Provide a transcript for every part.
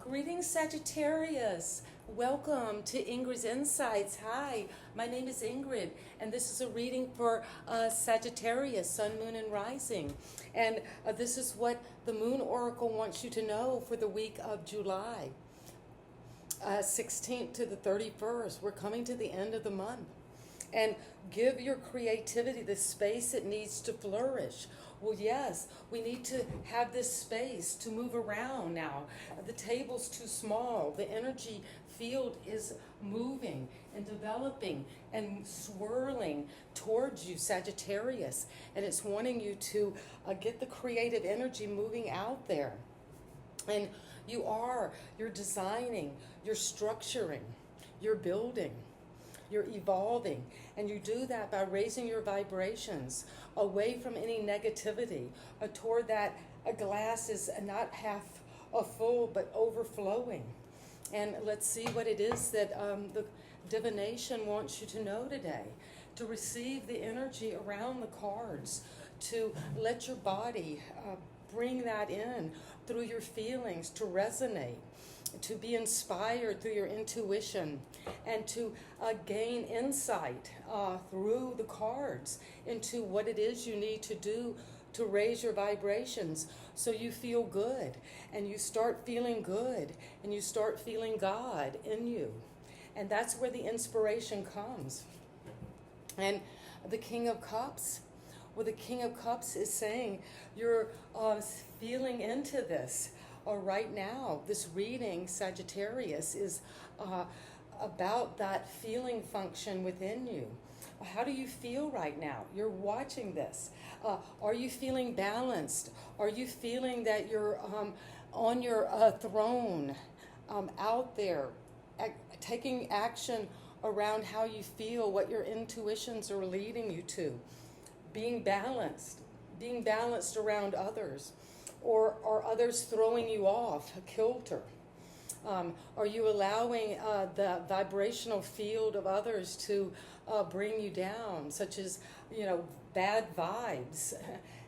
Greetings, Sagittarius. Welcome to Ingrid's Insights. Hi, my name is Ingrid, and this is a reading for Sagittarius, Sun, Moon, and Rising. And this is what the Moon Oracle wants you to know for the week of July 16th to the 31st. We're coming to the end of the month. And give your creativity the space it needs to flourish. Well, yes, we need to have this space to move around now. The table's too small. The energy field is moving and developing and swirling towards you, Sagittarius. And it's wanting you to get the creative energy moving out there. And you're designing, you're structuring, you're building. You're evolving, and you do that by raising your vibrations away from any negativity, toward that a glass is not half full but overflowing. And let's see what it is that the divination wants you to know today. To receive the energy around the cards, to let your body bring that in through your feelings, to resonate, to be inspired through your intuition, and to gain insight through the cards into what it is you need to do to raise your vibrations so you feel good, and you start feeling good, and you start feeling God in you. And that's where the inspiration comes. And the King of Cups, well, the King of Cups is saying you're feeling into this. Right now, this reading, Sagittarius, is about that feeling function within you. How do you feel right now? You're watching this. Are you feeling balanced? Are you feeling that you're on your throne, out there, taking action around how you feel, what your intuitions are leading you to? Being balanced around others. Or are others throwing you off kilter? Are you allowing the vibrational field of others to bring you down, such as, bad vibes?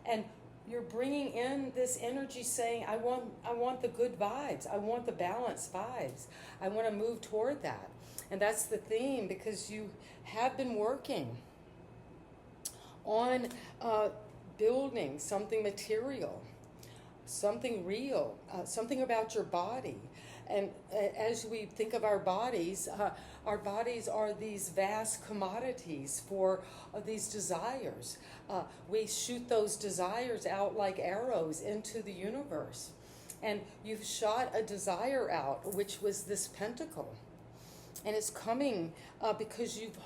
And you're bringing in this energy saying, I want the good vibes. I want the balanced vibes. I want to move toward that. And that's the theme, because you have been working on building something material, something real, something about your body. And as we think of our bodies are these vast commodities for these desires. We shoot those desires out like arrows into the universe. And you've shot a desire out, which was this pentacle. And it's coming because you've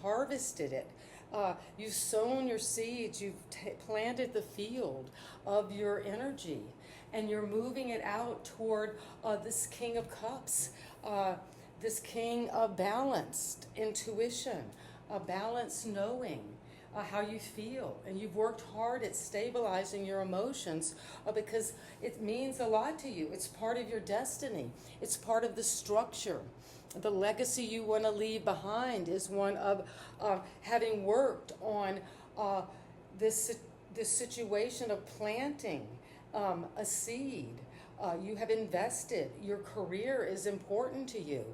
harvested it. You've sown your seeds, you've planted the field of your energy, and you're moving it out toward this King of Cups, this King of balanced intuition, balanced knowing how you feel. And you've worked hard at stabilizing your emotions because it means a lot to you. It's part of your destiny. It's part of the structure. The legacy you want to leave behind is one of having worked on this situation of planting a seed. You have invested. Your career is important to you,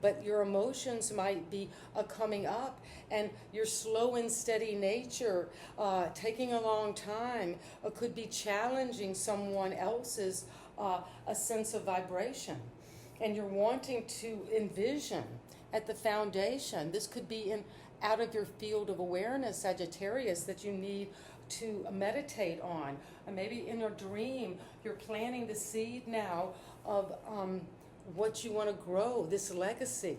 but your emotions might be coming up, and your slow and steady nature, taking a long time, could be challenging someone else's a sense of vibration. And you're wanting to envision at the foundation. This could be out of your field of awareness, Sagittarius, that you need to meditate on. And maybe in your dream, you're planting the seed now of what you want to grow, this legacy,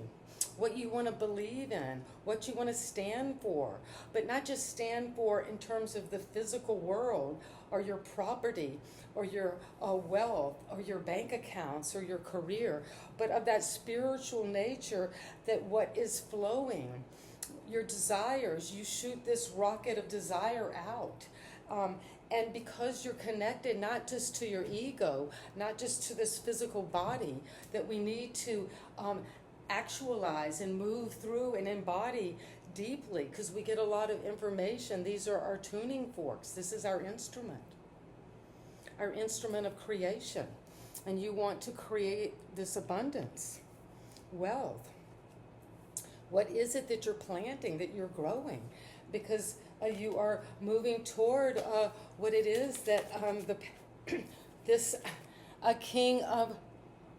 what you want to believe in, what you want to stand for. But not just stand for in terms of the physical world or your property or your wealth or your bank accounts or your career, but of that spiritual nature, that what is flowing, your desires, you shoot this rocket of desire out. And because you're connected not just to your ego, not just to this physical body, that we need to actualize and move through and embody deeply, because we get a lot of information. These are our tuning forks. This is our instrument of creation. and you want to create this abundance, wealth. What is it that you're planting, that you're growing? Because you are moving toward what it is that this King of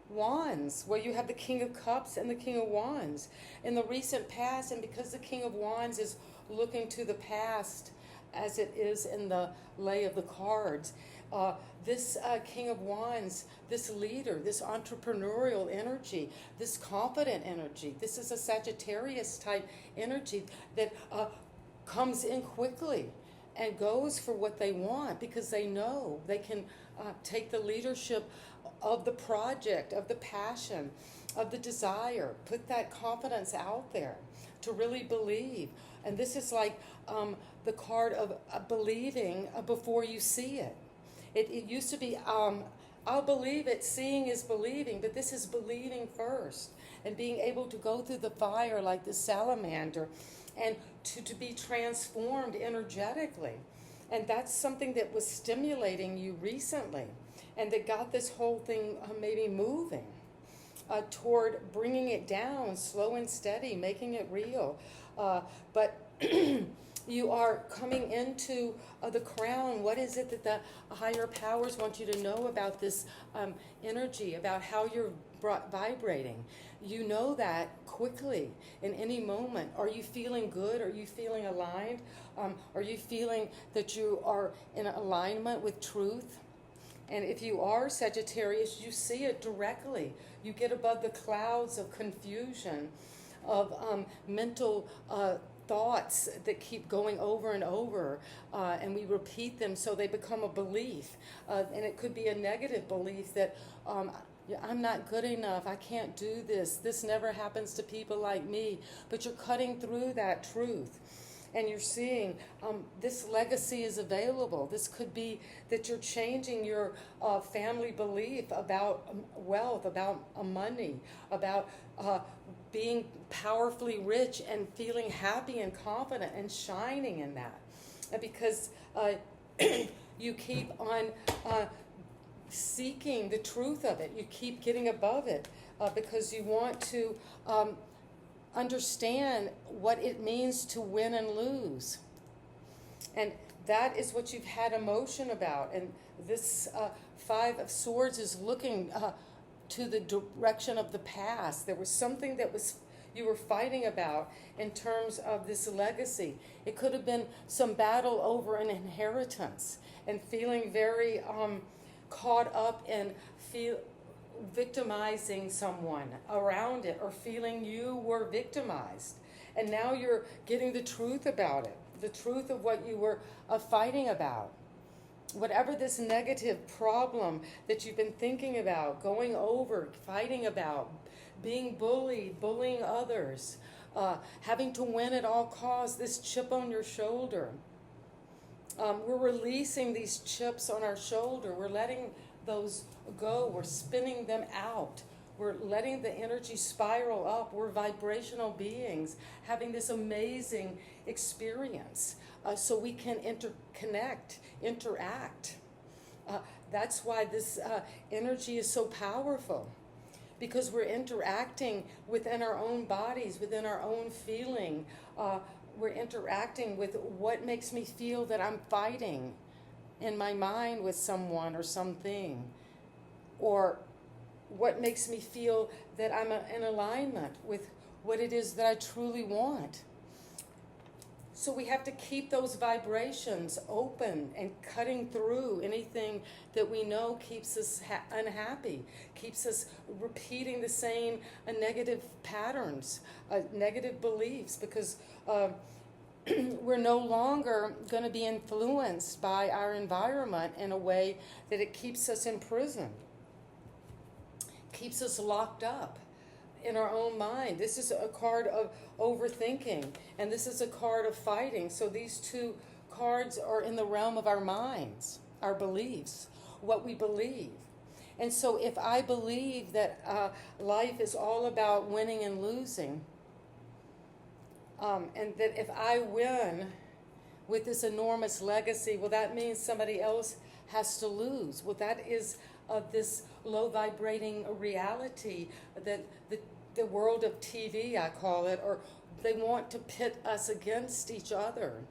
Wands, where you have the King of Cups and the King of Wands. In the recent past, and because the King of Wands is looking to the past as it is in the lay of the cards, this King of Wands, this leader, this entrepreneurial energy, this confident energy, this is a Sagittarius type energy that comes in quickly and goes for what they want because they know they can take the leadership of the project, of the passion, of the desire, put that confidence out there to really believe. And this is like the card of believing before you see it. It used to be, I'll believe it, seeing is believing, but this is believing first and being able to go through the fire like the salamander and to be transformed energetically. And that's something that was stimulating you recently and that got this whole thing maybe moving toward bringing it down, slow and steady, making it real. But you are coming into the crown. What is it that the higher powers want you to know about this energy, about how you're vibrating? You know that quickly in any moment. Are you feeling good? Are you feeling aligned? Are you feeling that you are in alignment with truth? And if you are Sagittarius, you see it directly. You get above the clouds of confusion, of mental thoughts that keep going over and over, and we repeat them so they become a belief. And it could be a negative belief that I'm not good enough, I can't do this, this never happens to people like me. But you're cutting through that truth. And you're seeing this legacy is available. This could be that you're changing your family belief about wealth, about money, about being powerfully rich and feeling happy and confident and shining in that. Because you keep on seeking the truth of it. You keep getting above it because you want to understand what it means to win and lose. And that is what you've had emotion about. And this Five of Swords is looking to the direction of the past. There was something that you were fighting about in terms of this legacy. It could have been some battle over an inheritance and feeling very caught up in victimizing someone around it, or feeling you were victimized. And now you're getting the truth about it, the truth of what you were fighting about. Whatever this negative problem that you've been thinking about, going over, fighting about, being bullied, bullying others, having to win at all costs, this chip on your shoulder. We're releasing these chips on our shoulder. We're letting those go. We're spinning them out. We're letting the energy spiral up. We're vibrational beings having this amazing experience so we can interconnect, interact. That's why this energy is so powerful, because we're interacting within our own bodies, within our own feeling. We're interacting with what makes me feel that I'm fighting in my mind with someone or something, or what makes me feel that I'm in alignment with what it is that I truly want. So we have to keep those vibrations open and cutting through anything that we know keeps us unhappy, keeps us repeating the same negative patterns, negative beliefs, because we're no longer going to be influenced by our environment in a way that it keeps us imprisoned, keeps us locked up in our own mind. This is a card of overthinking, and this is a card of fighting. So these two cards are in the realm of our minds, our beliefs, what we believe. And so if I believe that life is all about winning and losing, and that if I win with this enormous legacy, well, that means somebody else has to lose. Well, that is of this low vibrating reality, that the world of TV, I call it, or they want to pit us against each other.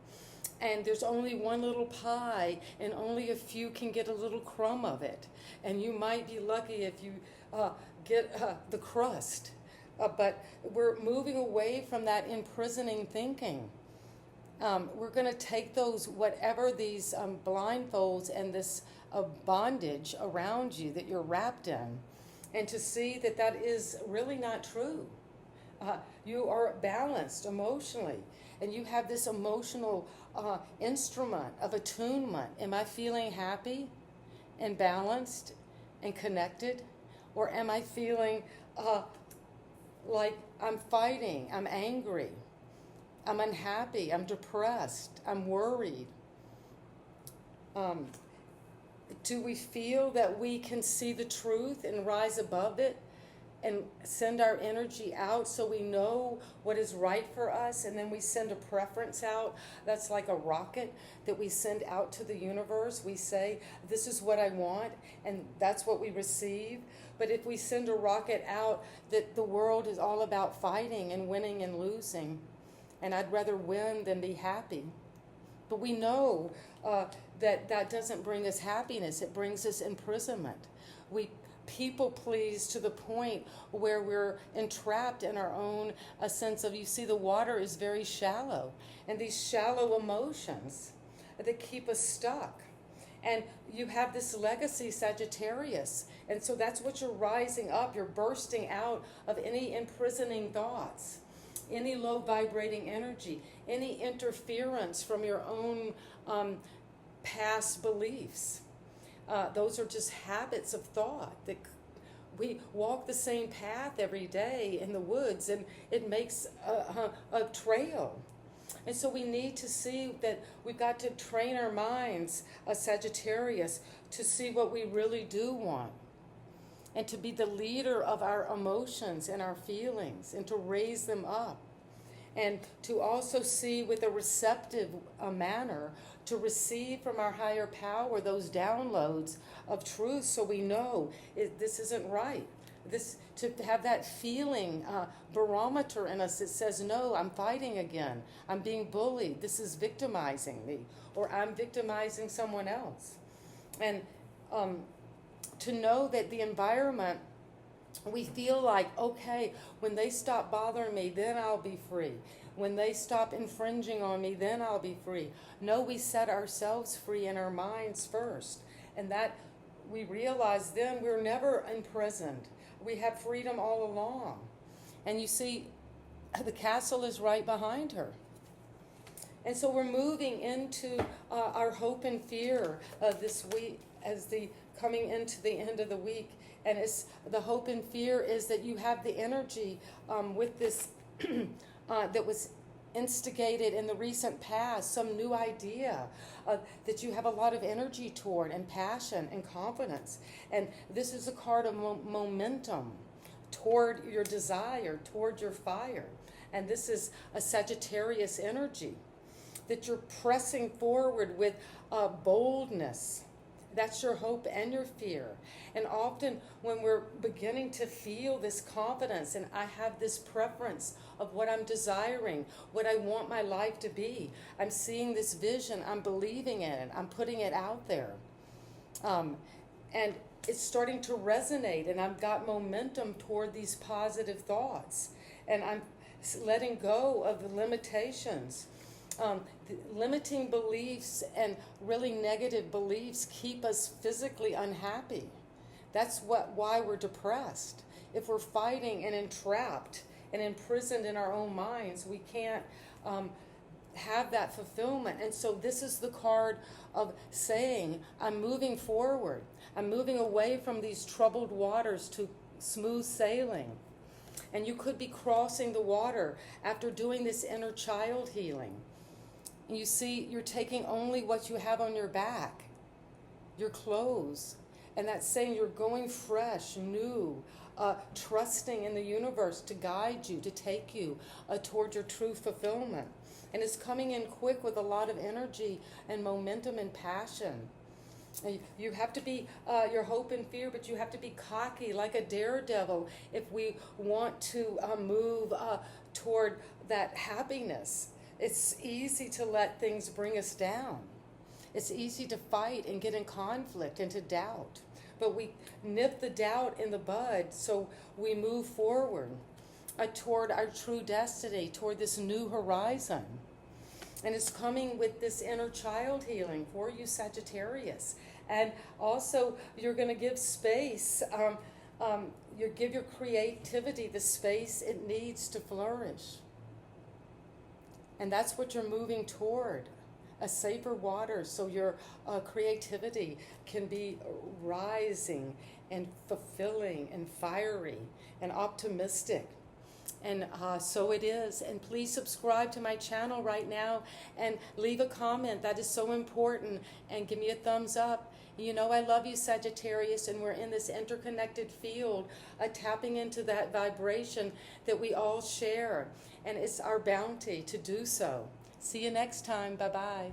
And there's only one little pie, and only a few can get a little crumb of it. And you might be lucky if you get the crust. But we're moving away from that imprisoning thinking. We're going to take those, whatever these blindfolds and this bondage around you that you're wrapped in, and to see that that is really not true. You are balanced emotionally, and you have this emotional instrument of attunement. Am I feeling happy and balanced and connected? Or am I feeling like I'm fighting, I'm angry, I'm unhappy, I'm depressed, I'm worried? Do we feel that we can see the truth and rise above it and send our energy out so we know what is right for us, and then we send a preference out that's like a rocket that we send out to the universe? We say, this is what I want, and that's what we receive. But if we send a rocket out that the world is all about fighting and winning and losing, and I'd rather win than be happy. But we know that doesn't bring us happiness. It brings us imprisonment. We people please to the point where we're entrapped in our own a sense of, you see, the water is very shallow, and these shallow emotions that keep us stuck. And you have this legacy, Sagittarius, and so that's what you're rising up. You're bursting out of any imprisoning thoughts, any low vibrating energy, any interference from your own past beliefs. Those are just habits of thought that we walk the same path every day in the woods, and it makes a trail. And so we need to see that we've got to train our minds, Sagittarius, to see what we really do want, and to be the leader of our emotions and our feelings, and to raise them up, and to also see with a receptive manner, to receive from our higher power those downloads of truth, so we know this isn't right. To have that feeling barometer in us that says, no, I'm fighting again. I'm being bullied. This is victimizing me, or I'm victimizing someone else. And to know that the environment, we feel like, okay, when they stop bothering me, then I'll be free. When they stop infringing on me, then I'll be free. No, we set ourselves free in our minds first. And that we realize then we're never imprisoned. We have freedom all along. And you see, the castle is right behind her. And so we're moving into our hope and fear this week, as coming into the end of the week. And it's the hope and fear is that you have the energy with this that was instigated in the recent past, some new idea that you have a lot of energy toward, and passion and confidence. And this is a card of momentum toward your desire, toward your fire. And this is a Sagittarius energy, that you're pressing forward with boldness. That's your hope and your fear. And often when we're beginning to feel this confidence, and I have this preference of what I'm desiring, what I want my life to be, I'm seeing this vision, I'm believing in it, I'm putting it out there. And it's starting to resonate, and I've got momentum toward these positive thoughts. And I'm letting go of the limitations. Limiting beliefs and really negative beliefs keep us physically unhappy. That's why we're depressed. If we're fighting and entrapped and imprisoned in our own minds, we can't have that fulfillment. And so this is the card of saying, I'm moving forward. I'm moving away from these troubled waters to smooth sailing. And you could be crossing the water after doing this inner child healing. You see, you're taking only what you have on your back, your clothes. And that's saying you're going fresh, new, trusting in the universe to guide you, to take you toward your true fulfillment. And it's coming in quick with a lot of energy and momentum and passion. You have to be your hope and fear, but you have to be cocky like a daredevil if we want to move toward that happiness. It's easy to let things bring us down. It's easy to fight and get in conflict and to doubt. But we nip the doubt in the bud so we move forward toward our true destiny, toward this new horizon. And it's coming with this inner child healing for you, Sagittarius. And also, you're going to give space, you give your creativity the space it needs to flourish. And that's what you're moving toward, a safer water, so your creativity can be rising and fulfilling and fiery and optimistic. And so it is. And please subscribe to my channel right now and leave a comment. That is so important. And give me a thumbs up. You know I love you, Sagittarius, and we're in this interconnected field, tapping into that vibration that we all share. And it's our bounty to do so. See you next time. Bye-bye.